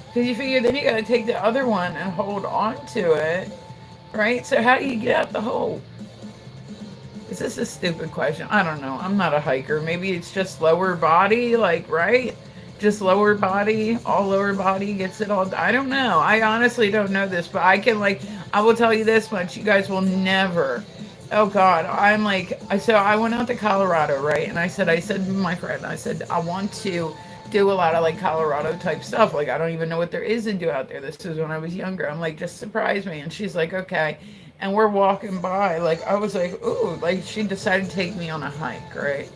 Because you figure then you got to take the other one and hold on to it, right? So how do you get out the hole? Is this a stupid question? I don't know. I'm not a hiker. Maybe it's just lower body, like, right? Just lower body, all lower body gets it all. I don't know. I honestly don't know this, but I will tell you this much. You guys will never. Oh God, I'm like, so I went out to Colorado, right? And I said to my friend, I said, I want to do a lot of like Colorado type stuff. Like, I don't even know what there is to do out there. This is when I was younger. I'm like, just surprise me. And she's like, okay. And we're walking by, like, I was like, ooh, like she decided to take me on a hike, right?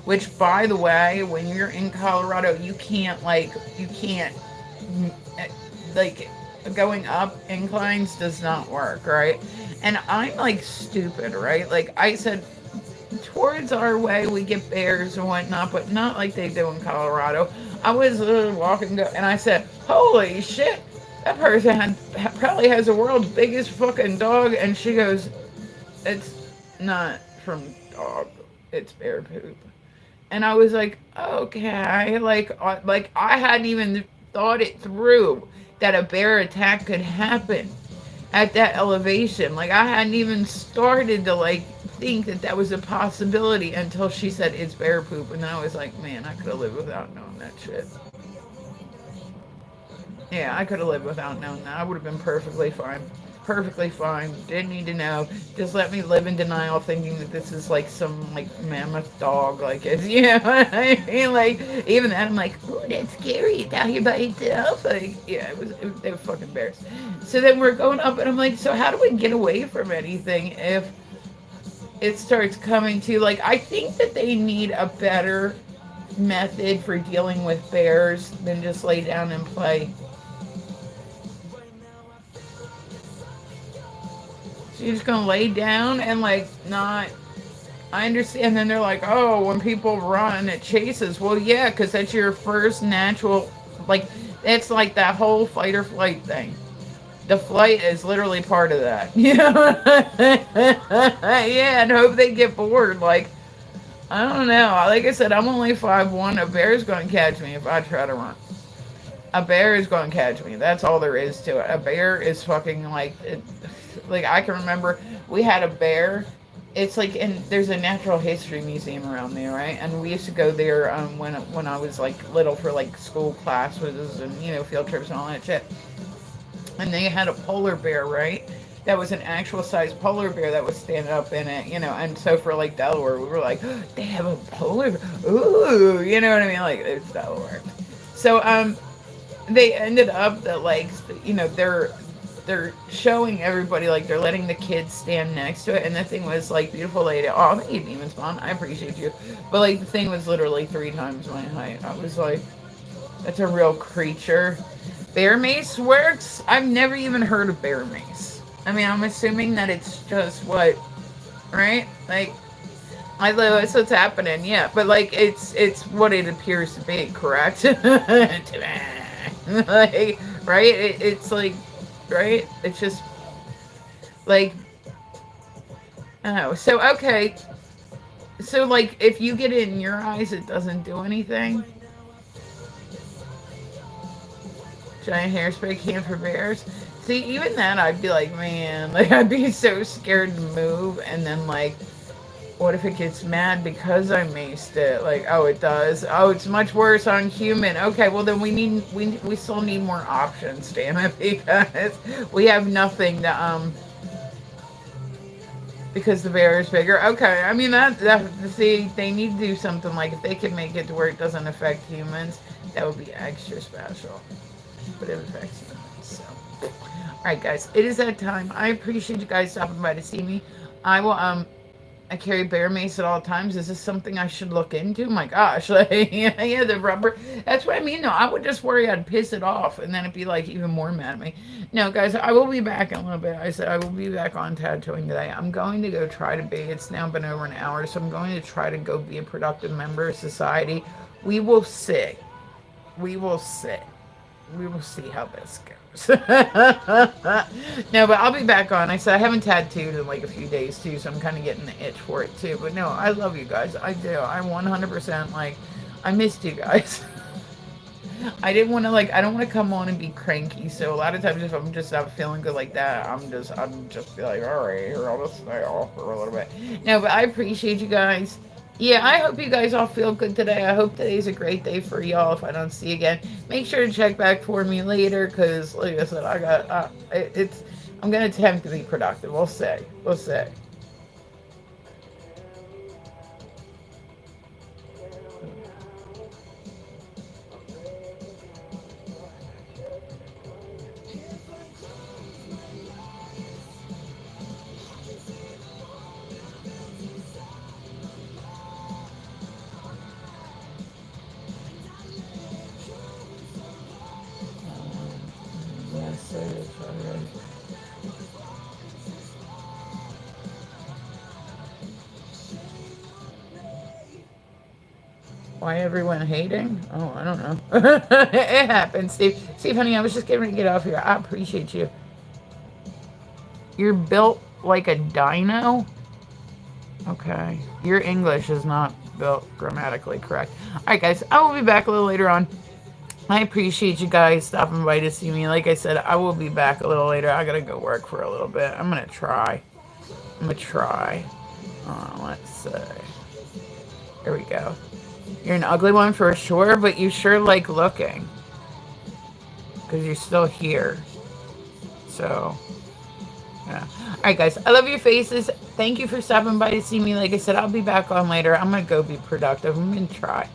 Which, by the way, when you're in Colorado, you can't, like, going up inclines does not work, right? And I'm, like, stupid, right? Like, I said, towards our way, we get bears and whatnot, but not like they do in Colorado. I was walking, and I said, holy shit, that person probably has the world's biggest fucking dog. And she goes, it's not from dog, it's bear poop. And I was like, okay, like I hadn't even thought it through that a bear attack could happen at that elevation. Like I hadn't even started to like think that was a possibility until she said it's bear poop, and then I was like, man, I could have lived without knowing that shit. Yeah, I could have lived without knowing that. I would have been perfectly fine. Perfectly fine. Didn't need to know. Just let me live in denial, thinking that this is like some like mammoth dog. Like it's what I mean. Like even then, I'm like, oh, that's scary. It's out here by itself. Like yeah, they were fucking bears. So then we're going up, and I'm like, so how do we get away from anything if it starts coming to like? I think that they need a better method for dealing with bears than just lay down and play. So you're just gonna lay down and like not. I understand. And then they're like, oh, when people run, it chases. Well, yeah, because that's your first natural. Like, it's like that whole fight or flight thing. The flight is literally part of that. Yeah, and hope they get bored. Like, I don't know. Like I said, I'm only 5'1". A bear's gonna catch me if I try to run. A bear is going to catch me. That's all there is to it. A bear is fucking like, like I can remember we had a bear. It's like, and there's a natural history museum around there, right? And we used to go there when I was like little for like school classes and field trips and all that shit. And they had a polar bear, right? That was an actual size polar bear that was standing up in it. And so for like Delaware, we were like, oh, they have a polar bear. Ooh, you know what I mean? Like it's Delaware. So they ended up that like they're showing everybody, like they're letting the kids stand next to it, and the thing was like, beautiful lady, oh thank you demon spawn, I appreciate you, but like the thing was literally 3 times my height. I was like, that's a real creature. Bear mace works. I've never even heard of bear mace. I mean, I'm assuming that it's just what, right? Like I know that's what's happening, yeah, but like it's what it appears to be, correct? Like, right? It's like, right? It's just like, oh, so okay, so like if you get it in your eyes, it doesn't do anything. Giant hairspray can for bears. See, even that, I'd be like, man, like I'd be so scared to move, and then like what if it gets mad because I maced it? Like, oh, it does. Oh, it's much worse on human. Okay, well then we still need more options, damn it, because we have nothing to because the bear is bigger. Okay, I mean that see, they need to do something like if they can make it to where it doesn't affect humans, that would be extra special. But it affects humans. So, all right, guys, it is that time. I appreciate you guys stopping by to see me. I will I carry bear mace at all times. Is this something I should look into? My gosh, like yeah, the rubber. That's what I mean. No, I would just worry I'd piss it off, and then it'd be like even more mad at me. No, guys, I will be back in a little bit. I said I will be back on tattooing today. I'm going to go try to be. It's now been over an hour, so I'm going to try to go be a productive member of society. We will see. We will see. We will see how this goes. No, but I'll be back on. I said I haven't tattooed in like a few days too, so I'm kind of getting the itch for it too. But no, I love you guys. I do. I 100% like. I missed you guys. I didn't want to like. I don't want to come on and be cranky. So a lot of times, if I'm just not feeling good like that, I'm just be like, all right, here, I'll just stay off for a little bit. No, but I appreciate you guys. Yeah, I hope you guys all feel good today. I hope today's a great day for y'all. If I don't see you again, make sure to check back for me later, because like I said, I got it's. I'm gonna attempt to be productive. We'll see. We'll see. Yes, it is. Why everyone hating? Oh, I don't know. It happens, Steve. Steve, honey, I was just getting ready to get off here. I appreciate you. You're built like a dino? Okay. Your English is not built grammatically correct. Alright, guys. I will be back a little later on. I appreciate you guys stopping by to see me. Like I said, I will be back a little later. I gotta go work for a little bit. I'm gonna try. Let's see. There we go. You're an ugly one for sure, but you sure like looking. because you're still here. So, yeah. All right, guys. I love your faces. Thank you for stopping by to see me. Like I said, I'll be back on later. I'm gonna go be productive. I'm gonna try.